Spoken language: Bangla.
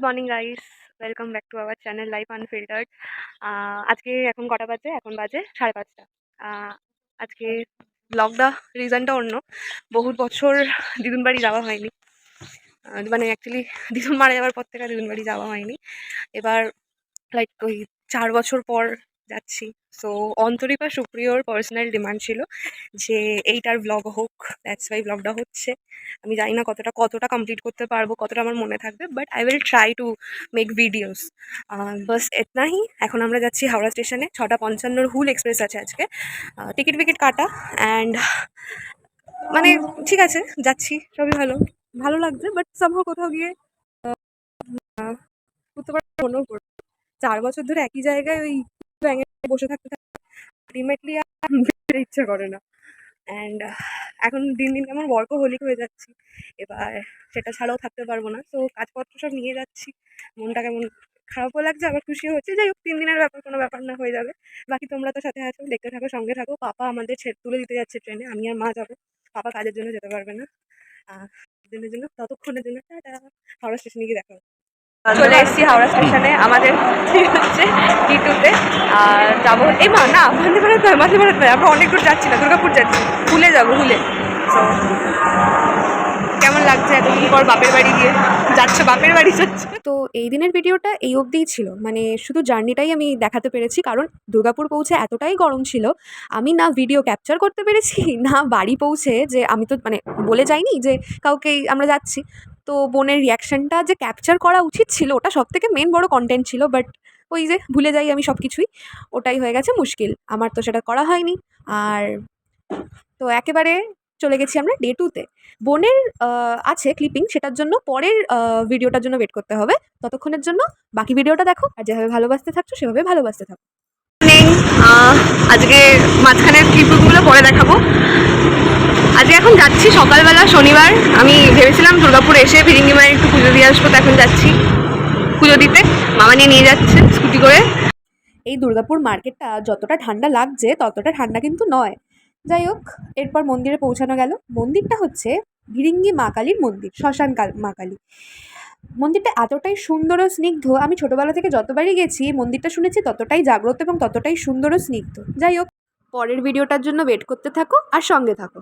Morning guys, welcome back to our channel life unfiltered. আজকে এখন কটা বাজে? এখন বাজে 5:30। আজকে ব্লগটা রিজনটা অন্য। বহুত বছর দিদুন বাড়ি যাওয়া হয়নি। মানে অ্যাকচুয়ালি দিদুন মারা যাওয়ার পর থেকে দিদুন বাড়ি যাওয়া হয়নি। এবার লাইক ওই 4 বছর পর যাচ্ছি। সো অন্তরীপা সুপ্রিয়র পার্সোনাল ডিমান্ড ছিল যে এইটার ব্লগ হোক, দ্যাটস ওয়াই ব্লগটা হচ্ছে। আমি জানি না কতটা কমপ্লিট করতে পারবো, কতটা আমার মনে থাকবে, but I will try to make videos. বাস এতনা হি। এখন আমরা যাচ্ছি হাওড়া স্টেশনে। 6:55 হুল এক্সপ্রেস আছে আজকে। টিকিট ফিকিট কাটা অ্যান্ড মানে ঠিক আছে, যাচ্ছি, সবই ভালো ভালো লাগছে, বাট সামহাও কোথাও গিয়ে বুঝতে পারছি মনেও করবো 4 বছর ধরে একই জায়গায় ওই ব্যাঙে বসে থাকতে আলটিমেটলি আর বেরোতে ইচ্ছা করে না। অ্যান্ড এখন দিন দিন কেমন ওয়ার্কোহলিক হয়ে যাচ্ছি। এবার সেটা ছাড়াও থাকতে পারবো না। তো কাজপত্র সব নিয়ে যাচ্ছি। মনটা কেমন খারাপও লাগছে, আবার খুশিও হচ্ছে। যাই হোক, 3 দিনের ব্যাপার, কোনো ব্যাপার না, হয়ে যাবে। বাকি তোমরা তো সাথে আছো, দেখতে থাকো, সঙ্গে থাকো। পাপা আমাদের তুলে দিতে যাচ্ছে ট্রেনে, আমি আর মা যাবো। পাপা কাজের জন্য যেতে পারবে না। দিনের জন্য, ততক্ষণের জন্য টাটা। হাওড়া স্টেশনে গিয়ে দেখা হবে। চলে এসেছি হাওড়া স্টেশনে। আমাদের হচ্ছে D2-তে আর যাবো। এই মা না, বন্দে ভারত নয়, বন্দে ভারত নয়, আমরা অনেক দূর যাচ্ছি না, দুর্গাপুর যাচ্ছি। হুলে যাবো, হুলে। তো কেমন লাগছে এতদিন পর বাপের বাড়ি গিয়ে? যাচ্ছ বাপের বাড়ি যাচ্ছ? তো এই দিনের ভিডিওটা এই অবধিই ছিল। মানে শুধু জার্নিটাই আমি দেখাতে পেরেছি, কারণ দুর্গাপুর পৌঁছে এতটাই গরম ছিল, আমি না ভিডিও ক্যাপচার করতে পেরেছি না বাড়ি পৌঁছে, যে আমি তো মানে বলে যাইনি যে কাউকেই আমরা যাচ্ছি। তো বোনের রিয়াকশানটা যে ক্যাপচার করা উচিত ছিল, ওটা সবথেকে মেন বড় কন্টেন্ট ছিল, বাট ওই যে ভুলে যাই আমি সব কিছুই, ওটাই হয়ে গেছে মুশকিল। আমার তো সেটা করা হয়নি। আর তো একেবারে চলে গেছি আমরা ডে 2-তে। বোনের আছে ক্লিপিং, সেটার জন্য পরের ভিডিওটার জন্য ওয়েট করতে হবে। ততক্ষণের জন্য বাকি ভিডিওটা দেখো, আর যেভাবে ভালোবাসতে থাকছো সেভাবে ভালোবাসতে থাকো। নেই, আজকে মাঝখানের ক্লিপগুলো পরে দেখাবো। আজকে এখন যাচ্ছি সকালবেলা, শনিবার। আমি ভেবেছিলাম দুর্গাপুর এসে ফিরিঙ্গি মায়ের একটু পুজো দিয়ে আসবো, তো এখন যাচ্ছি পুজো দিতে। মামা নিয়ে যাচ্ছে স্কুটি করে। এই দুর্গাপুর মার্কেটটা যতটা ঠান্ডা লাগছে ততটা ঠান্ডা কিন্তু নয়। যাই হোক, এরপর মন্দিরে পৌঁছানো গেল। মন্দিরটা হচ্ছে ভিরিঙ্গি মা কালীর মন্দির, শ্মশান মা কালী। মন্দিরটা এতটাই সুন্দর ও স্নিগ্ধ, আমি ছোটোবেলা থেকে যতবারই গেছি মন্দিরটা শুনেছি ততটাই জাগ্রত এবং ততটাই সুন্দর ও স্নিগ্ধ। যাই হোক, পরের ভিডিওটার জন্য ওয়েট করতে থাকো আর সঙ্গে থাকো।